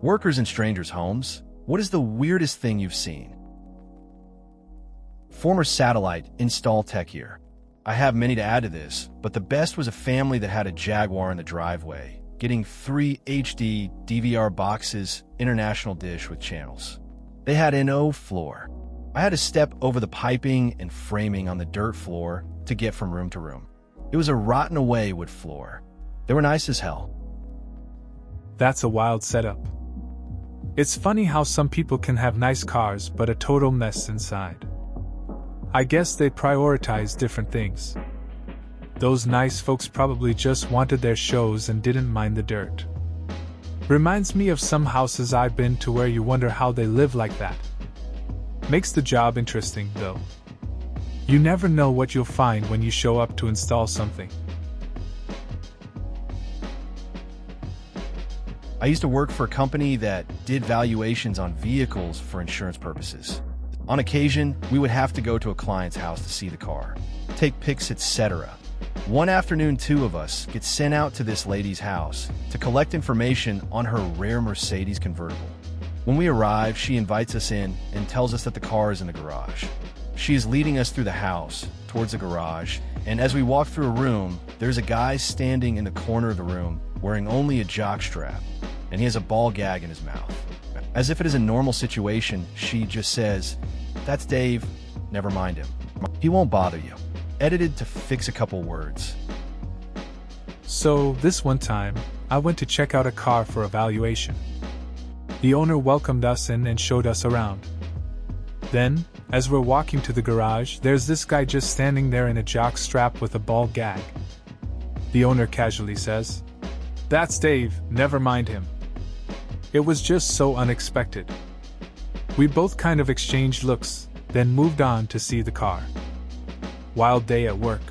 Workers in strangers' homes. What is the weirdest thing you've seen? Former satellite install tech here. I have many to add to this, but the best was a family that had a Jaguar in the driveway, getting 3 HD DVR boxes, international dish with channels. They had no floor. I had to step over the piping and framing on the dirt floor to get from room to room. It was a rotten away wood floor. They were nice as hell. That's a wild setup. It's funny how some people can have nice cars but a total mess inside. I guess they prioritize different things. Those nice folks probably just wanted their shows and didn't mind the dirt. Reminds me of some houses I've been to where you wonder how they live like that. Makes the job interesting, though. You never know what you'll find when you show up to install something. I used to work for a company that did valuations on vehicles for insurance purposes. On occasion, we would have to go to a client's house to see the car, take pics, etc. One afternoon, 2 of us get sent out to this lady's house to collect information on her rare Mercedes convertible. When we arrive, she invites us in and tells us that the car is in the garage. She is leading us through the house, towards the garage, and as we walk through a room, there's a guy standing in the corner of the room wearing only a jockstrap, and he has a ball gag in his mouth. As if it is a normal situation, she just says, "That's Dave, never mind him. He won't bother you." Edited to fix a couple words. So, this one time, I went to check out a car for evaluation. The owner welcomed us in and showed us around. Then, as we're walking to the garage, there's this guy just standing there in a jock strap with a ball gag. The owner casually says, "That's Dave, never mind him." It was just so unexpected. We both kind of exchanged looks, then moved on to see the car. Wild day at work.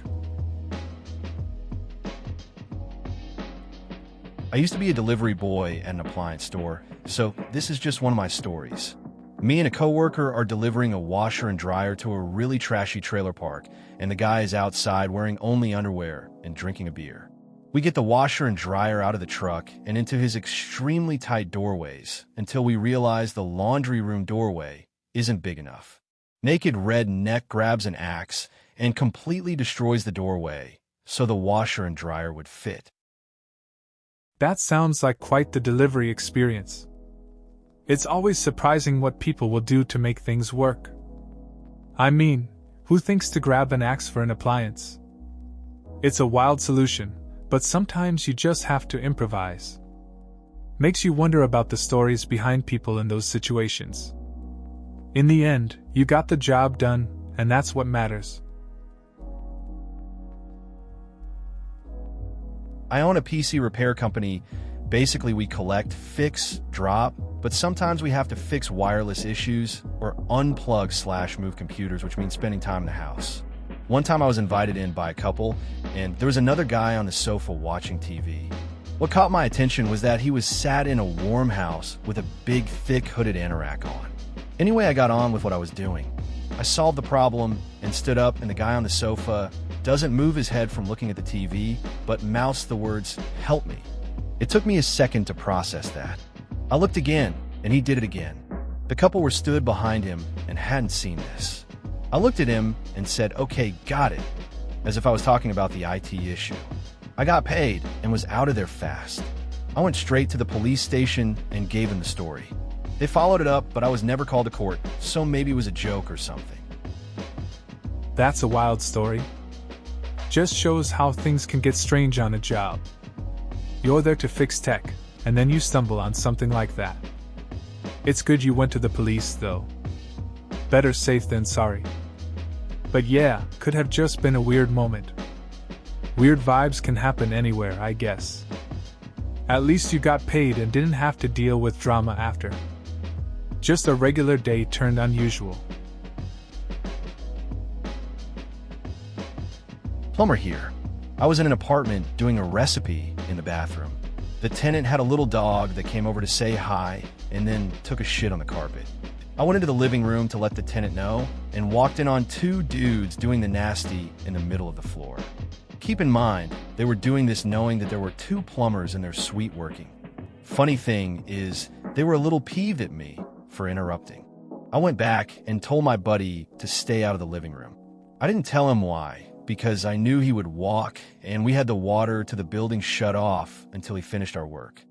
I used to be a delivery boy at an appliance store, so this is just one of my stories. Me and a coworker are delivering a washer and dryer to a really trashy trailer park, and the guy is outside wearing only underwear and drinking a beer. We get the washer and dryer out of the truck and into his extremely tight doorways until we realize the laundry room doorway isn't big enough. Naked redneck grabs an axe and completely destroys the doorway so the washer and dryer would fit. That sounds like quite the delivery experience. It's always surprising what people will do to make things work. I mean, who thinks to grab an axe for an appliance? It's a wild solution, but sometimes you just have to improvise. Makes you wonder about the stories behind people in those situations. In the end, you got the job done, and that's what matters. I own a PC repair company. Basically, we collect, fix, drop, but sometimes we have to fix wireless issues or unplug/move computers, which means spending time in the house. One time I was invited in by a couple, and there was another guy on the sofa watching TV. What caught my attention was that he was sat in a warm house with a big, thick hooded anorak on. Anyway, I got on with what I was doing. I solved the problem and stood up, and the guy on the sofa doesn't move his head from looking at the TV, but mouths the words, "Help me." It took me a second to process that. I looked again, and he did it again. The couple were stood behind him and hadn't seen this. I looked at him and said, "Okay, got it," as if I was talking about the IT issue. I got paid and was out of there fast. I went straight to the police station and gave them the story. They followed it up, but I was never called to court, so maybe it was a joke or something. That's a wild story. Just shows how things can get strange on a job. You're there to fix tech, and then you stumble on something like that. It's good you went to the police, though. Better safe than sorry. But yeah, could have just been a weird moment. Weird vibes can happen anywhere, I guess. At least you got paid and didn't have to deal with drama after. Just a regular day turned unusual. Plumber here. I was in an apartment doing a recipe in the bathroom. The tenant had a little dog that came over to say hi and then took a shit on the carpet. I went into the living room to let the tenant know and walked in on 2 dudes doing the nasty in the middle of the floor. Keep in mind, they were doing this knowing that there were 2 plumbers in their suite working. Funny thing is, They were a little peeved at me for interrupting. I went back and told my buddy to stay out of the living room. I didn't tell him why, because I knew he would walk and we had the water to the building shut off until he finished our work.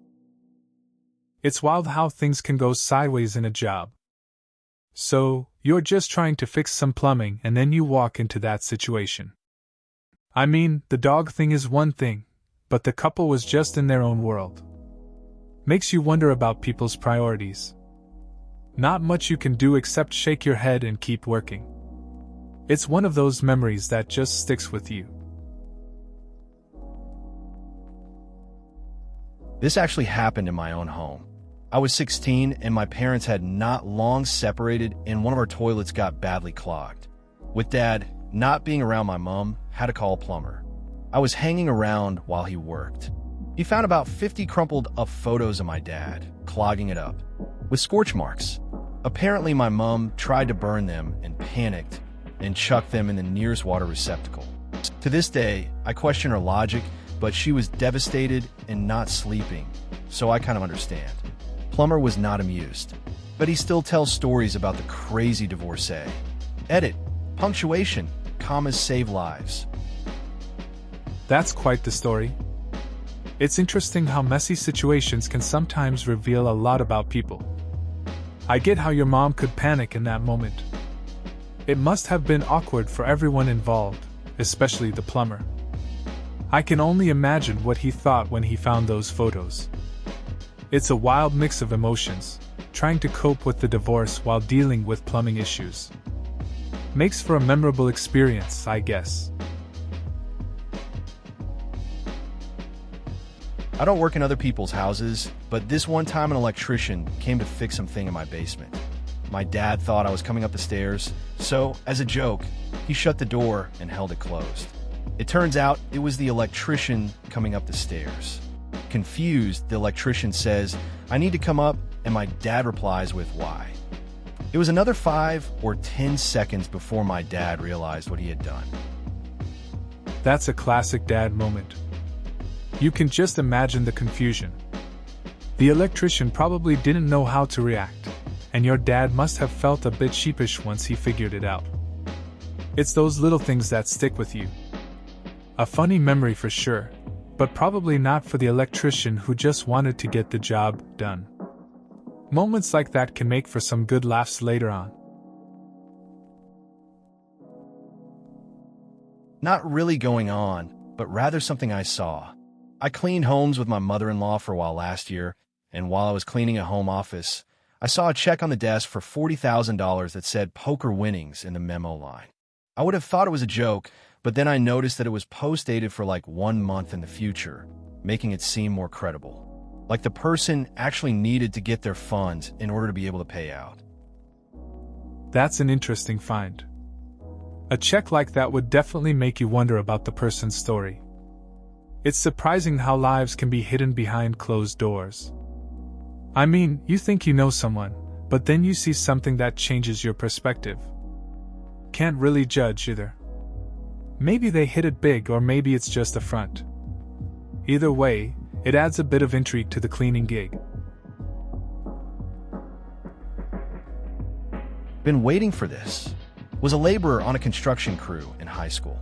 It's wild how things can go sideways in a job. So, you're just trying to fix some plumbing and then you walk into that situation. I mean, the dog thing is one thing, but the couple was just in their own world. Makes you wonder about people's priorities. Not much you can do except shake your head and keep working. It's one of those memories that just sticks with you. This actually happened in my own home. I was 16 and my parents had not long separated and one of our toilets got badly clogged. With Dad not being around, my mom had to call a plumber. I was hanging around while he worked. He found about 50 crumpled up photos of my dad, clogging it up, with scorch marks. Apparently my mom tried to burn them and panicked and chucked them in the nearest water receptacle. To this day, I question her logic, but she was devastated and not sleeping, so I kind of understand. Plumber was not amused, but he still tells stories about the crazy divorcee. Edit, punctuation, commas save lives. That's quite the story. It's interesting how messy situations can sometimes reveal a lot about people. I get how your mom could panic in that moment. It must have been awkward for everyone involved, especially the plumber. I can only imagine what he thought when he found those photos. It's a wild mix of emotions, trying to cope with the divorce while dealing with plumbing issues. Makes for a memorable experience, I guess. I don't work in other people's houses, but this one time an electrician came to fix something in my basement. My dad thought I was coming up the stairs, so, as a joke, he shut the door and held it closed. It turns out it was the electrician coming up the stairs. Confused, the electrician says, "I need to come up," and my dad replies with why. It was another 5 or 10 seconds before my dad realized what he had done. That's a classic dad moment. You can just imagine the confusion. The electrician probably didn't know how to react, and your dad must have felt a bit sheepish once he figured it out. It's those little things that stick with you. A funny memory for sure, but probably not for the electrician who just wanted to get the job done. Moments like that can make for some good laughs later on. Not really going on, but rather something I saw. I cleaned homes with my mother-in-law for a while last year, and while I was cleaning a home office, I saw a check on the desk for $40,000 that said poker winnings in the memo line. I would have thought it was a joke, but then I noticed that it was post-dated for like 1 month in the future, making it seem more credible. Like the person actually needed to get their funds in order to be able to pay out. That's an interesting find. A check like that would definitely make you wonder about the person's story. It's surprising how lives can be hidden behind closed doors. I mean, you think you know someone, but then you see something that changes your perspective. Can't really judge either. Maybe they hit it big, or maybe it's just a front. Either way, it adds a bit of intrigue to the cleaning gig. Been waiting for this. Was a laborer on a construction crew in high school.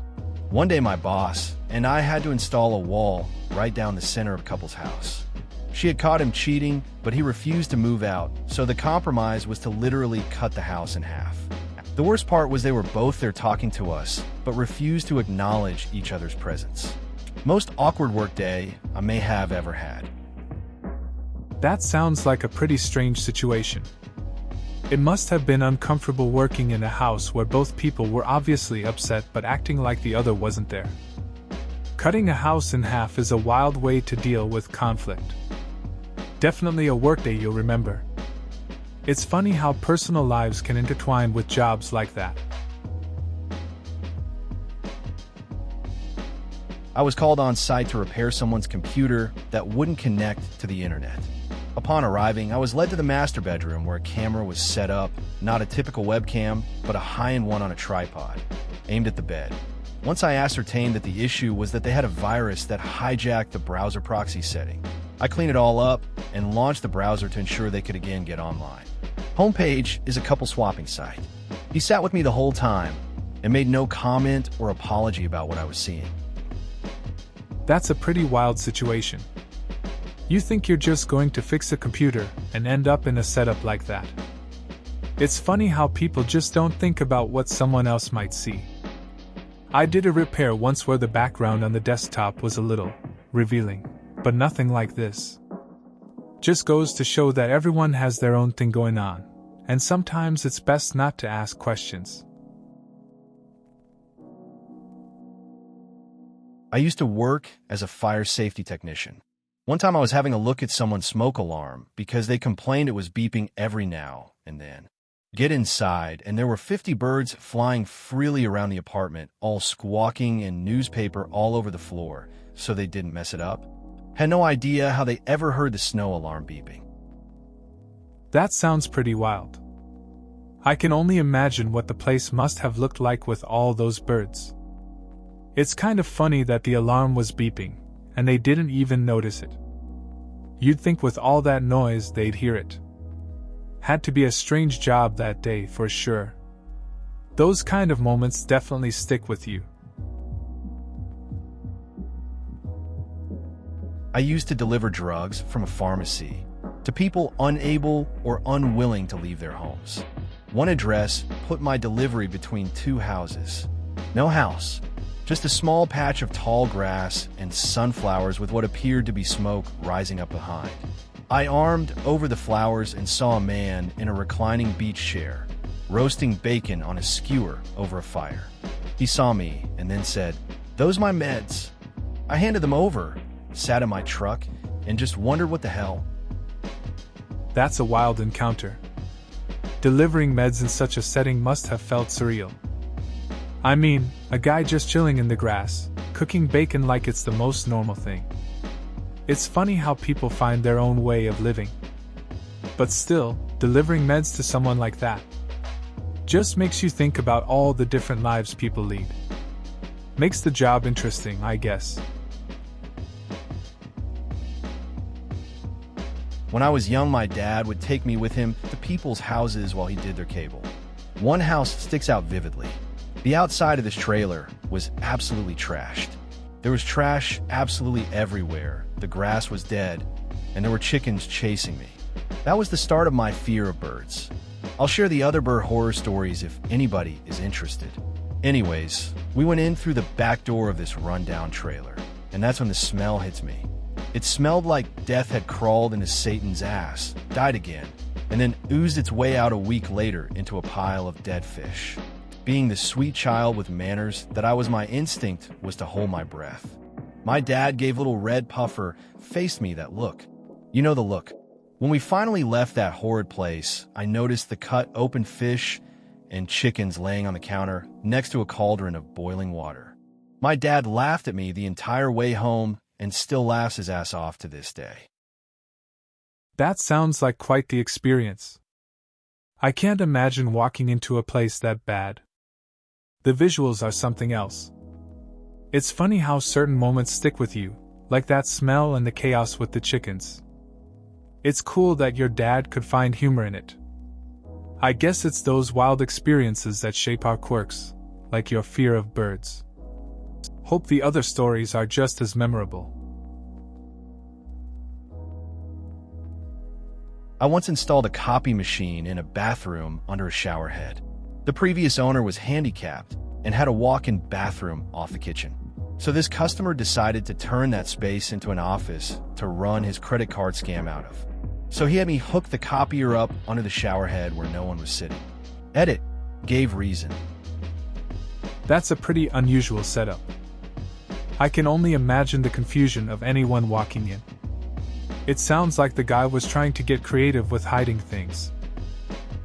One day my boss and I had to install a wall right down the center of a couple's house. She had caught him cheating, but he refused to move out, so the compromise was to literally cut the house in half. The worst part was they were both there talking to us, but refused to acknowledge each other's presence. Most awkward work day I may have ever had. That sounds like a pretty strange situation. It must have been uncomfortable working in a house where both people were obviously upset but acting like the other wasn't there. Cutting a house in half is a wild way to deal with conflict. Definitely a workday you'll remember. It's funny how personal lives can intertwine with jobs like that. I was called on site to repair someone's computer that wouldn't connect to the internet. Upon arriving, I was led to the master bedroom where a camera was set up, not a typical webcam, but a high-end one on a tripod, aimed at the bed. Once I ascertained that the issue was that they had a virus that hijacked the browser proxy setting, I cleaned it all up and launched the browser to ensure they could again get online. Homepage is a couple swapping site. He sat with me the whole time and made no comment or apology about what I was seeing. That's a pretty wild situation. You think you're just going to fix a computer and end up in a setup like that. It's funny how people just don't think about what someone else might see. I did a repair once where the background on the desktop was a little revealing, but nothing like this. Just goes to show that everyone has their own thing going on, and sometimes it's best not to ask questions. I used to work as a fire safety technician. One time I was having a look at someone's smoke alarm because they complained it was beeping every now and then. Get inside, and there were 50 birds flying freely around the apartment, all squawking and newspaper all over the floor, so they didn't mess it up. Had no idea how they ever heard the snow alarm beeping. That sounds pretty wild. I can only imagine what the place must have looked like with all those birds. It's kind of funny that the alarm was beeping, and they didn't even notice it. You'd think with all that noise they'd hear it. Had to be a strange job that day for sure. Those kind of moments definitely stick with you. I used to deliver drugs from a pharmacy to people unable or unwilling to leave their homes. One address put my delivery between two houses. No house. Just a small patch of tall grass and sunflowers with what appeared to be smoke rising up behind. I armed over the flowers and saw a man in a reclining beach chair, roasting bacon on a skewer over a fire. He saw me and then said, "Those my meds." I handed them over, sat in my truck, and just wondered what the hell. That's a wild encounter. Delivering meds in such a setting must have felt surreal. I mean, a guy just chilling in the grass, cooking bacon like it's the most normal thing. It's funny how people find their own way of living. But still, delivering meds to someone like that just makes you think about all the different lives people lead. Makes the job interesting, I guess. When I was young, my dad would take me with him to people's houses while he did their cable. One house sticks out vividly. The outside of this trailer was absolutely trashed. There was trash absolutely everywhere. The grass was dead, and there were chickens chasing me. That was the start of my fear of birds. I'll share the other bird horror stories if anybody is interested. Anyways, we went in through the back door of this rundown trailer, and that's when the smell hits me. It smelled like death had crawled into Satan's ass, died again, and then oozed its way out a week later into a pile of dead fish. Being the sweet child with manners that I was, my instinct was to hold my breath. My dad gave little red puffer, faced me that look. You know the look. When we finally left that horrid place, I noticed the cut open fish and chickens laying on the counter next to a cauldron of boiling water. My dad laughed at me the entire way home and still laughs his ass off to this day. That sounds like quite the experience. I can't imagine walking into a place that bad. The visuals are something else. It's funny how certain moments stick with you, like that smell and the chaos with the chickens. It's cool that your dad could find humor in it. I guess it's those wild experiences that shape our quirks, like your fear of birds. Hope the other stories are just as memorable. I once installed a copy machine in a bathroom under a shower head. The previous owner was handicapped and had a walk-in bathroom off the kitchen. So this customer decided to turn that space into an office to run his credit card scam out of. So he had me hook the copier up under the shower head where no one was sitting. Edit. Gave reason. That's a pretty unusual setup. I can only imagine the confusion of anyone walking in. It sounds like the guy was trying to get creative with hiding things.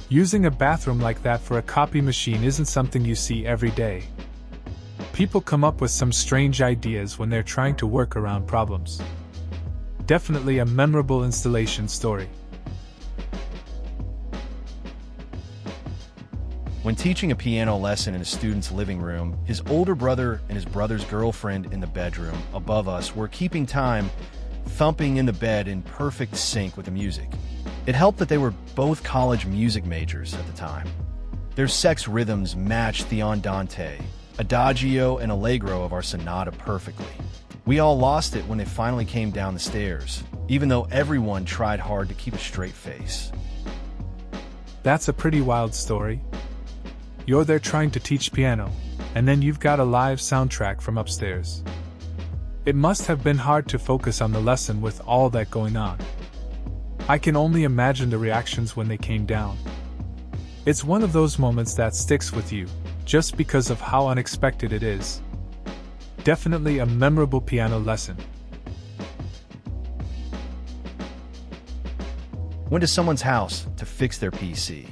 Using a bathroom like that for a copy machine isn't something you see every day. People come up with some strange ideas when they're trying to work around problems. Definitely a memorable installation story. When teaching a piano lesson in a student's living room, his older brother and his brother's girlfriend in the bedroom above us were keeping time, thumping in the bed in perfect sync with the music. It helped that they were both college music majors at the time. Their sex rhythms matched the andante, adagio, and allegro of our sonata perfectly. We all lost it when they finally came down the stairs, even though everyone tried hard to keep a straight face. That's a pretty wild story. You're there trying to teach piano, and then you've got a live soundtrack from upstairs. It must have been hard to focus on the lesson with all that going on. I can only imagine the reactions when they came down. It's one of those moments that sticks with you, just because of how unexpected it is. Definitely a memorable piano lesson. Went to someone's house to fix their PC.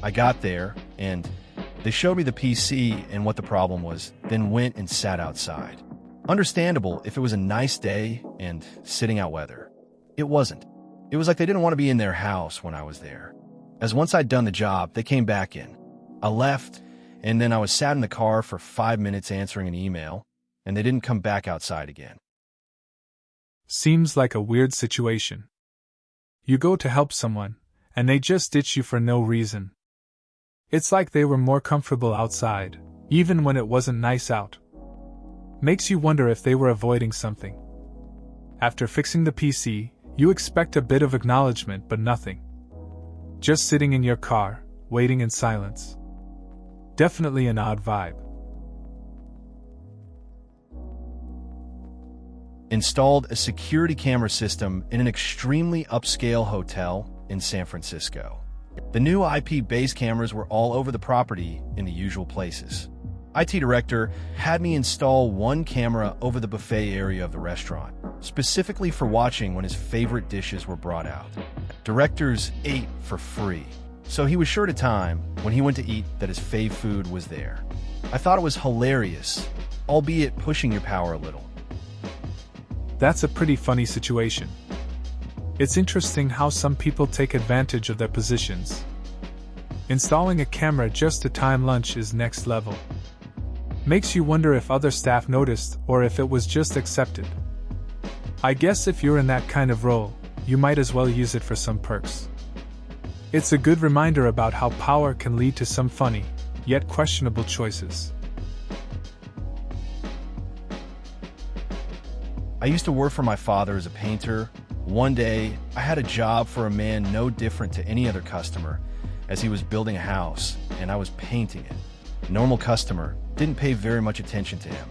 I got there, and they showed me the PC and what the problem was, then went and sat outside. Understandable if it was a nice day and sitting out weather. It wasn't. It was like they didn't want to be in their house when I was there. As once I'd done the job, they came back in. I left, and then I was sat in the car for 5 minutes answering an email, and they didn't come back outside again. Seems like a weird situation. You go to help someone, and they just ditch you for no reason. It's like they were more comfortable outside, even when it wasn't nice out. Makes you wonder if they were avoiding something. After fixing the PC, you expect a bit of acknowledgement, but nothing. Just sitting in your car, waiting in silence. Definitely an odd vibe. Installed a security camera system in an extremely upscale hotel in San Francisco. The new IP-based cameras were all over the property in the usual places. IT director had me install one camera over the buffet area of the restaurant, specifically for watching when his favorite dishes were brought out. Directors ate for free, so he was sure to time when he went to eat that his fave food was there. I thought it was hilarious, albeit pushing your power a little. That's a pretty funny situation. It's interesting how some people take advantage of their positions. Installing a camera just to time lunch is next level. Makes you wonder if other staff noticed or if it was just accepted. I guess if you're in that kind of role, you might as well use it for some perks. It's a good reminder about how power can lead to some funny, yet questionable choices. I used to work for my father as a painter. One day, I had a job for a man no different to any other customer, as he was building a house, and I was painting it. A normal customer didn't pay very much attention to him.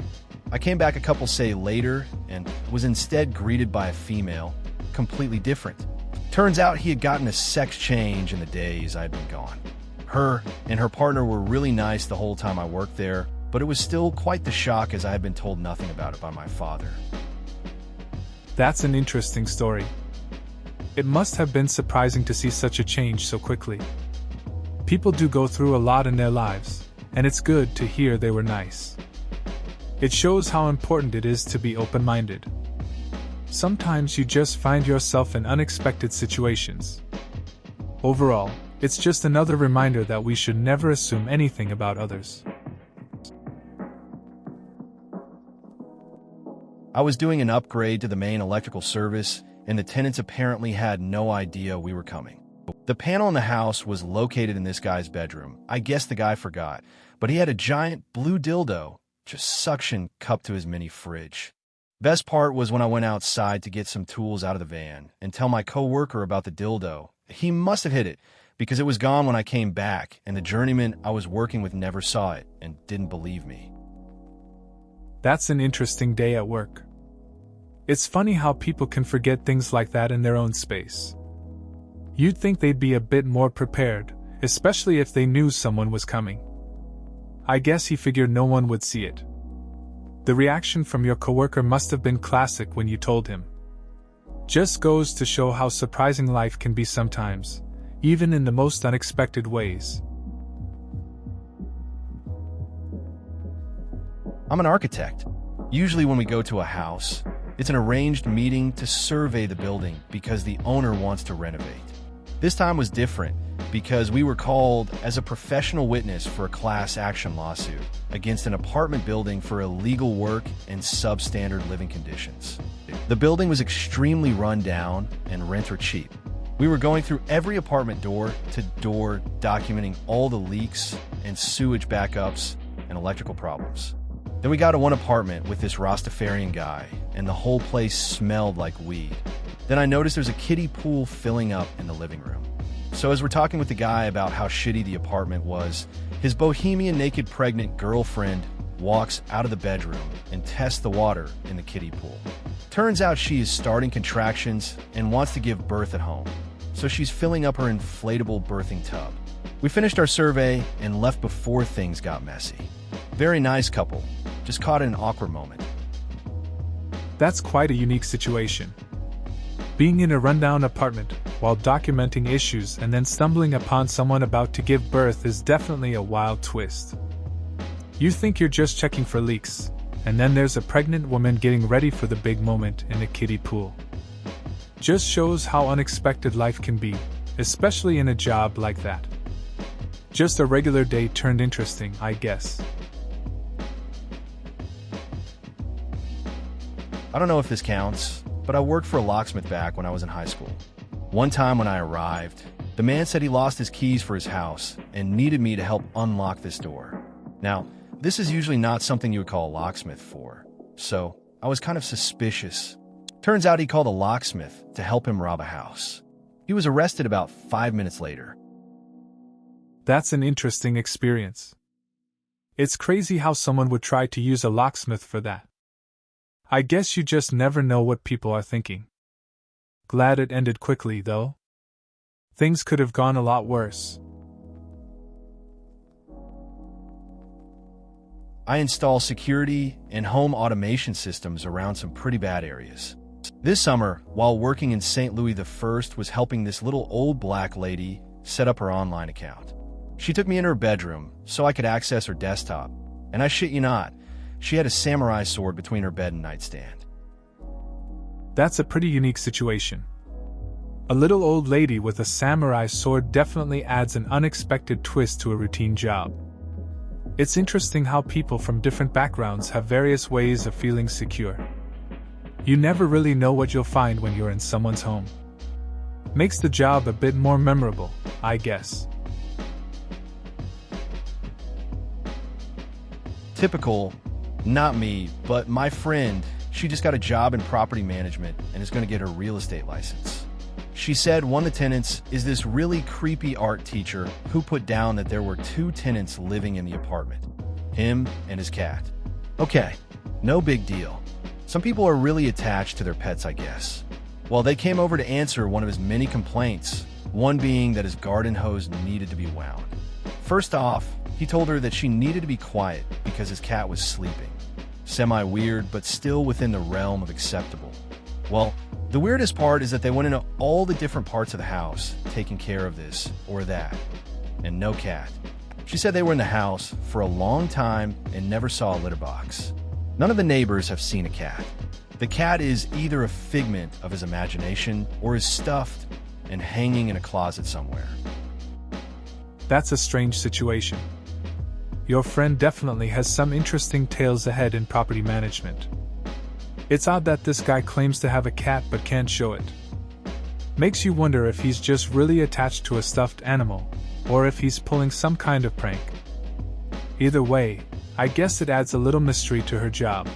I came back a couple say later, and was instead greeted by a female, completely different. Turns out he had gotten a sex change in the days I'd been gone. Her and her partner were really nice the whole time I worked there, but it was still quite the shock as I had been told nothing about it by my father. That's an interesting story. It must have been surprising to see such a change so quickly. People do go through a lot in their lives, and it's good to hear they were nice. It shows how important it is to be open-minded. Sometimes you just find yourself in unexpected situations. Overall, it's just another reminder that we should never assume anything about others. I was doing an upgrade to the main electrical service, and the tenants apparently had no idea we were coming. The panel in the house was located in this guy's bedroom. I guess the guy forgot, but he had a giant blue dildo, just suction cupped to his mini fridge. Best part was when I went outside to get some tools out of the van and tell my coworker about the dildo. He must have hid it, because it was gone when I came back, and the journeyman I was working with never saw it and didn't believe me. That's an interesting day at work. It's funny how people can forget things like that in their own space. You'd think they'd be a bit more prepared, especially if they knew someone was coming. I guess he figured no one would see it. The reaction from your coworker must have been classic when you told him. Just goes to show how surprising life can be sometimes, even in the most unexpected ways. I'm an architect. Usually when we go to a house, it's an arranged meeting to survey the building because the owner wants to renovate. This time was different, because we were called as a professional witness for a class action lawsuit against an apartment building for illegal work and substandard living conditions. The building was extremely run down and renter cheap. We were going through every apartment door to door, documenting all the leaks and sewage backups and electrical problems. Then we got to one apartment with this Rastafarian guy, and the whole place smelled like weed. Then I noticed there's a kiddie pool filling up in the living room. So as we're talking with the guy about how shitty the apartment was, his bohemian naked pregnant girlfriend walks out of the bedroom and tests the water in the kiddie pool. Turns out she is starting contractions and wants to give birth at home, so she's filling up her inflatable birthing tub. We finished our survey and left before things got messy. Very nice couple, just caught in an awkward moment. That's quite a unique situation. Being in a rundown apartment while documenting issues and then stumbling upon someone about to give birth is definitely a wild twist. You think you're just checking for leaks, and then there's a pregnant woman getting ready for the big moment in a kiddie pool. Just shows how unexpected life can be, especially in a job like that. Just a regular day turned interesting, I guess. I don't know if this counts, but I worked for a locksmith back when I was in high school. One time when I arrived, the man said he lost his keys for his house and needed me to help unlock this door. Now, this is usually not something you would call a locksmith for, so I was kind of suspicious. Turns out he called a locksmith to help him rob a house. He was arrested about 5 minutes later. That's an interesting experience. It's crazy how someone would try to use a locksmith for that. I guess you just never know what people are thinking. Glad it ended quickly, though. Things could have gone a lot worse. I install security and home automation systems around some pretty bad areas. This summer, while working in St. Louis, the first was helping this little old black lady set up her online account. She took me in her bedroom so I could access her desktop, and I shit you not, she had a samurai sword between her bed and nightstand. That's a pretty unique situation. A little old lady with a samurai sword definitely adds an unexpected twist to a routine job. It's interesting how people from different backgrounds have various ways of feeling secure. You never really know what you'll find when you're in someone's home. Makes the job a bit more memorable, I guess. Typical, not me, but my friend, she just got a job in property management and is going to get her real estate license. She said one of the tenants is this really creepy art teacher who put down that there were 2 tenants living in the apartment, him and his cat. Okay, no big deal. Some people are really attached to their pets, I guess. Well, they came over to answer one of his many complaints, one being that his garden hose needed to be wound. First off, he told her that she needed to be quiet because his cat was sleeping. Semi-weird, but still within the realm of acceptable. Well, the weirdest part is that they went into all the different parts of the house, taking care of this or that, and no cat. She said they were in the house for a long time and never saw a litter box. None of the neighbors have seen a cat. The cat is either a figment of his imagination or is stuffed and hanging in a closet somewhere. That's a strange situation. Your friend definitely has some interesting tales ahead in property management. It's odd that this guy claims to have a cat but can't show it. Makes you wonder if he's just really attached to a stuffed animal, or if he's pulling some kind of prank. Either way, I guess it adds a little mystery to her job.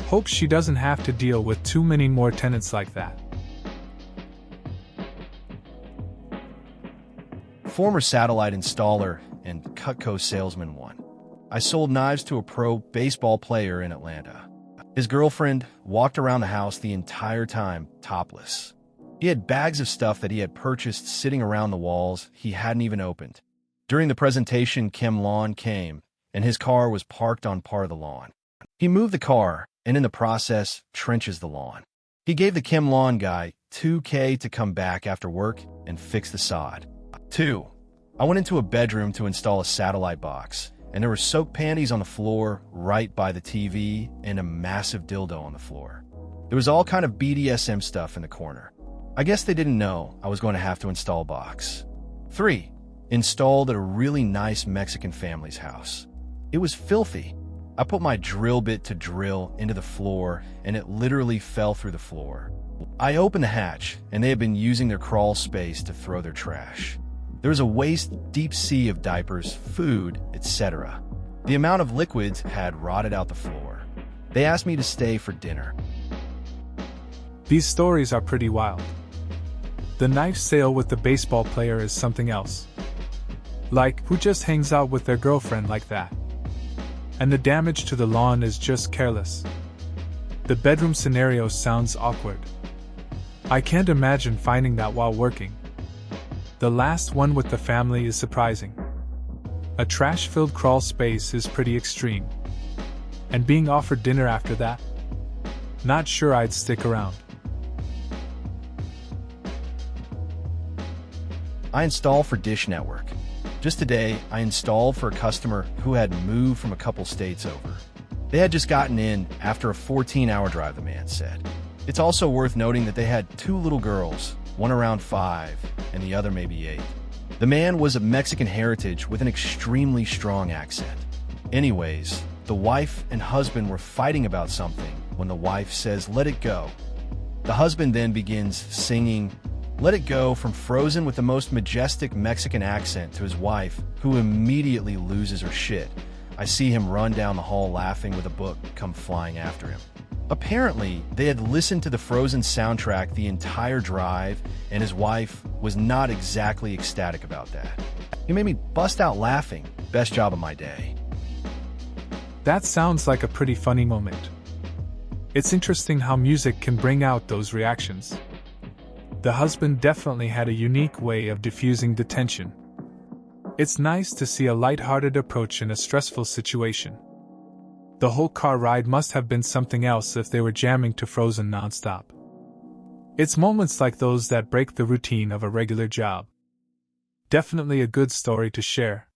Hope she doesn't have to deal with too many more tenants like that. Former satellite installer and Cutco salesman 1. I sold knives to a pro baseball player in Atlanta. His girlfriend walked around the house the entire time topless. He had bags of stuff that he had purchased sitting around the walls he hadn't even opened. During the presentation, Kim Lawn came, and his car was parked on part of the lawn. He moved the car, and in the process, trenches the lawn. He gave the Kim Lawn guy $2K to come back after work and fix the sod. 2. I went into a bedroom to install a satellite box, and there were soaked panties on the floor right by the TV and a massive dildo on the floor. There was all kind of BDSM stuff in the corner. I guess they didn't know I was going to have to install a box. 3. Installed at a really nice Mexican family's house. It was filthy. I put my drill bit to drill into the floor, and it literally fell through the floor. I opened the hatch, and they had been using their crawl space to throw their trash. There was a waist-deep sea of diapers, food, etc. The amount of liquids had rotted out the floor. They asked me to stay for dinner. These stories are pretty wild. The knife sale with the baseball player is something else. Like, who just hangs out with their girlfriend like that? And the damage to the lawn is just careless. The bedroom scenario sounds awkward. I can't imagine finding that while working. The last one with the family is surprising. A trash-filled crawl space is pretty extreme. And being offered dinner after that? Not sure I'd stick around. I install for Dish Network. Just today, I installed for a customer who had moved from a couple states over. They had just gotten in after a 14-hour drive, the man said. It's also worth noting that they had 2 little girls, one around 5 and the other maybe 8. The man was of Mexican heritage with an extremely strong accent. Anyways, the wife and husband were fighting about something when the wife says, "Let it go." The husband then begins singing "Let It Go" from Frozen with the most majestic Mexican accent to his wife, who immediately loses her shit. I see him run down the hall laughing with a book come flying after him. Apparently, they had listened to the Frozen soundtrack the entire drive, and his wife was not exactly ecstatic about that. He made me bust out laughing. Best job of my day. That sounds like a pretty funny moment. It's interesting how music can bring out those reactions. The husband definitely had a unique way of diffusing the tension. It's nice to see a light-hearted approach in a stressful situation. The whole car ride must have been something else if they were jamming to Frozen nonstop. It's moments like those that break the routine of a regular job. Definitely a good story to share.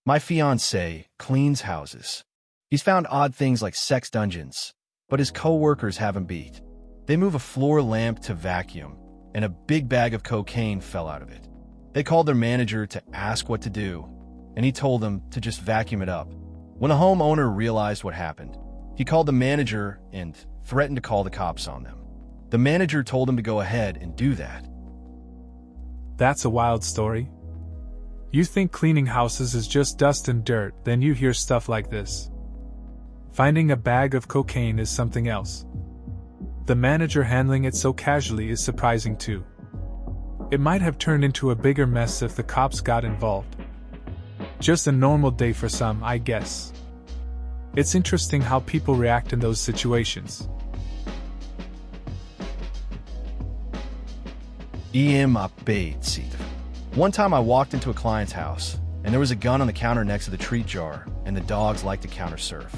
My fiancé cleans houses. He's found odd things like sex dungeons, but his co-workers have him beat. They move a floor lamp to vacuum, and a big bag of cocaine fell out of it. They called their manager to ask what to do, and he told them to just vacuum it up. When the homeowner realized what happened, he called the manager and threatened to call the cops on them. The manager told him to go ahead and do that. That's a wild story. You think cleaning houses is just dust and dirt, then you hear stuff like this. Finding a bag of cocaine is something else. The manager handling it so casually is surprising too. It might have turned into a bigger mess if the cops got involved. Just a normal day for some, I guess. It's interesting how people react in those situations. One time I walked into a client's house, and there was a gun on the counter next to the treat jar, and the dogs like to counter surf.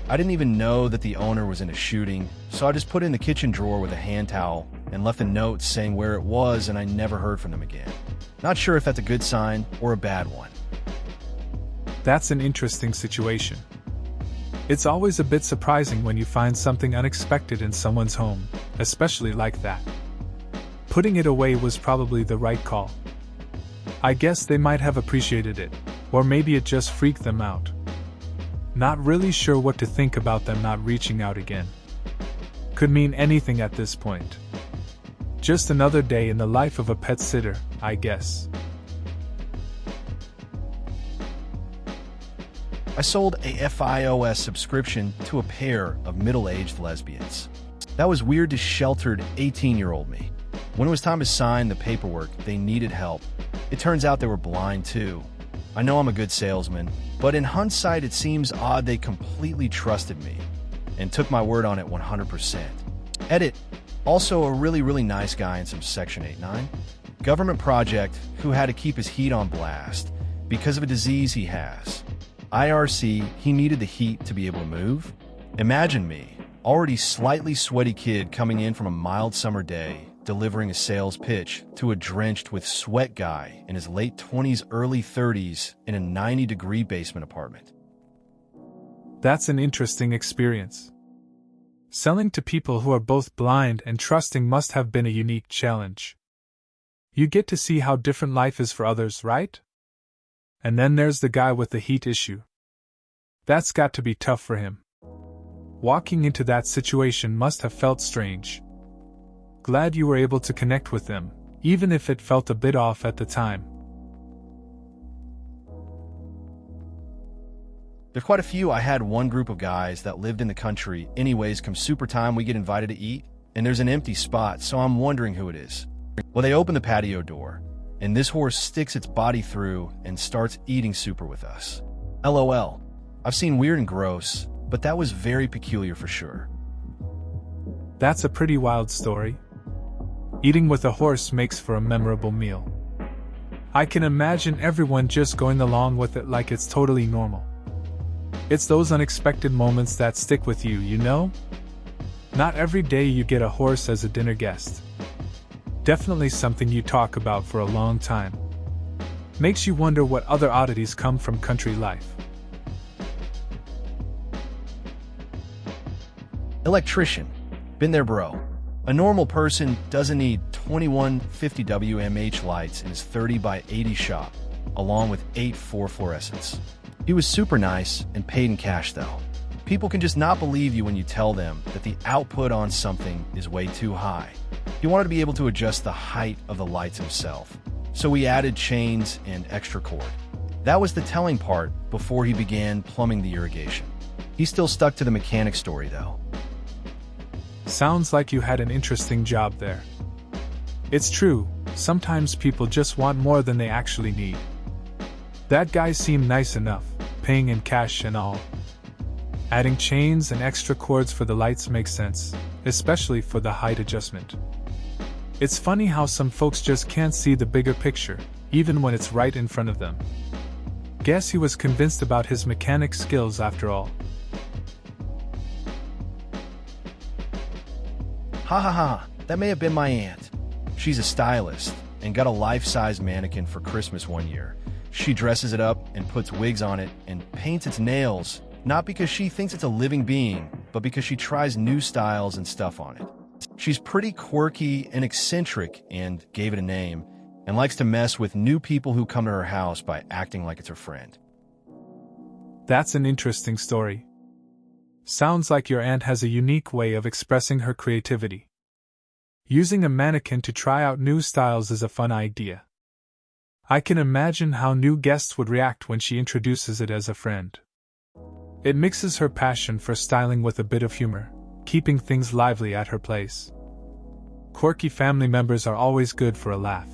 I didn't even know that the owner was in a shooting, so I just put it in the kitchen drawer with a hand towel and left a note saying where it was, and I never heard from them again. Not sure if that's a good sign or a bad one. That's an interesting situation. It's always a bit surprising when you find something unexpected in someone's home, especially like that. Putting it away was probably the right call. I guess they might have appreciated it, or maybe it just freaked them out. Not really sure what to think about them not reaching out again. Could mean anything at this point. Just another day in the life of a pet sitter, I guess. I sold a FiOS subscription to a pair of middle-aged lesbians. That was weird to sheltered 18-year-old me. When it was time to sign the paperwork, they needed help. It turns out they were blind too. I know I'm a good salesman, but in hindsight it seems odd they completely trusted me and took my word on it 100%. Edit. Also a really nice guy in some Section 8-9 government project who had to keep his heat on blast because of a disease he has. IRC, he needed the heat to be able to move. Imagine me, already slightly sweaty kid coming in from a mild summer day, delivering a sales pitch to a drenched with sweat guy in his late 20s, early 30s in a 90-degree basement apartment. That's an interesting experience. Selling to people who are both blind and trusting must have been a unique challenge. You get to see how different life is for others, right? And then there's the guy with the heat issue. That's got to be tough for him. Walking into that situation must have felt strange. Glad you were able to connect with them, even if it felt a bit off at the time. There's quite a few. I had one group of guys that lived in the country. Anyways, come super time, we get invited to eat, and there's an empty spot, so I'm wondering who it is. Well, they open the patio door, and this horse sticks its body through and starts eating super with us. LOL. I've seen weird and gross, but that was very peculiar for sure. That's a pretty wild story. Eating with a horse makes for a memorable meal. I can imagine everyone just going along with it like it's totally normal. It's those unexpected moments that stick with you, you know? Not every day you get a horse as a dinner guest. Definitely something you talk about for a long time. Makes you wonder what other oddities come from country life. Electrician. Been there, bro. A normal person doesn't need 2150 WMH lights in his 30 by 80 shop, along with 8 fluorescents. He was super nice and paid in cash though. People can just not believe you when you tell them that the output on something is way too high. He wanted to be able to adjust the height of the lights himself, so we added chains and extra cord. That was the telling part before he began plumbing the irrigation. He still stuck to the mechanic story though. Sounds like you had an interesting job there. It's true, sometimes people just want more than they actually need. That guy seemed nice enough, paying in cash and all. Adding chains and extra cords for the lights makes sense, especially for the height adjustment. It's funny how some folks just can't see the bigger picture, even when it's right in front of them. Guess he was convinced about his mechanic skills after all. Ha ha ha, that may have been my aunt. She's a stylist and got a life-size mannequin for Christmas one year. She dresses it up and puts wigs on it and paints its nails, not because she thinks it's a living being, but because she tries new styles and stuff on it. She's pretty quirky and eccentric and gave it a name, and likes to mess with new people who come to her house by acting like it's her friend. That's an interesting story. Sounds like your aunt has a unique way of expressing her creativity. Using a mannequin to try out new styles is a fun idea. I can imagine how new guests would react when she introduces it as a friend. It mixes her passion for styling with a bit of humor, keeping things lively at her place. Quirky family members are always good for a laugh.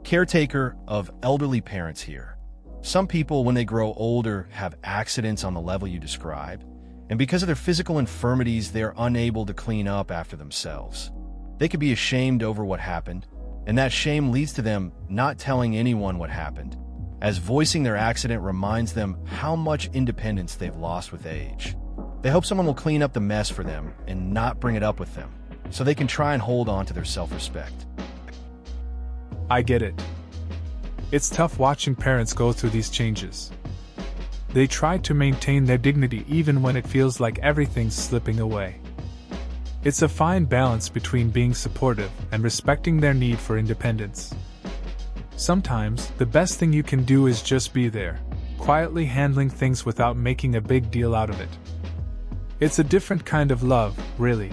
Caretaker of elderly parents here. Some people, when they grow older, have accidents on the level you described, and because of their physical infirmities, they are unable to clean up after themselves. They could be ashamed over what happened, and that shame leads to them not telling anyone what happened, as voicing their accident reminds them how much independence they've lost with age. They hope someone will clean up the mess for them and not bring it up with them, so they can try and hold on to their self-respect. I get it. It's tough watching parents go through these changes. They try to maintain their dignity even when it feels like everything's slipping away. It's a fine balance between being supportive and respecting their need for independence. Sometimes, the best thing you can do is just be there, quietly handling things without making a big deal out of it. It's a different kind of love, really.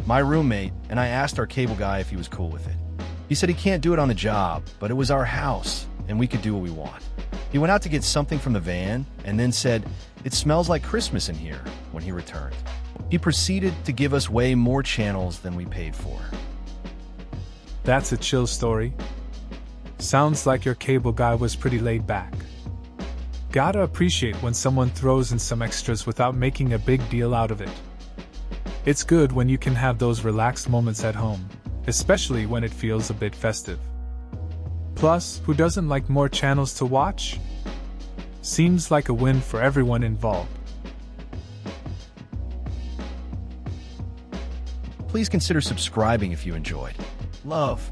My roommate, and I asked our cable guy if he was cool with it. He said he can't do it on the job, but it was our house, and we could do what we want. He went out to get something from the van, and then said, "It smells like Christmas in here," when he returned. He proceeded to give us way more channels than we paid for. That's a chill story. Sounds like your cable guy was pretty laid back. Gotta appreciate when someone throws in some extras without making a big deal out of it. It's good when you can have those relaxed moments at home, especially when it feels a bit festive. Plus, who doesn't like more channels to watch? Seems like a win for everyone involved. Please consider subscribing if you enjoyed. Love.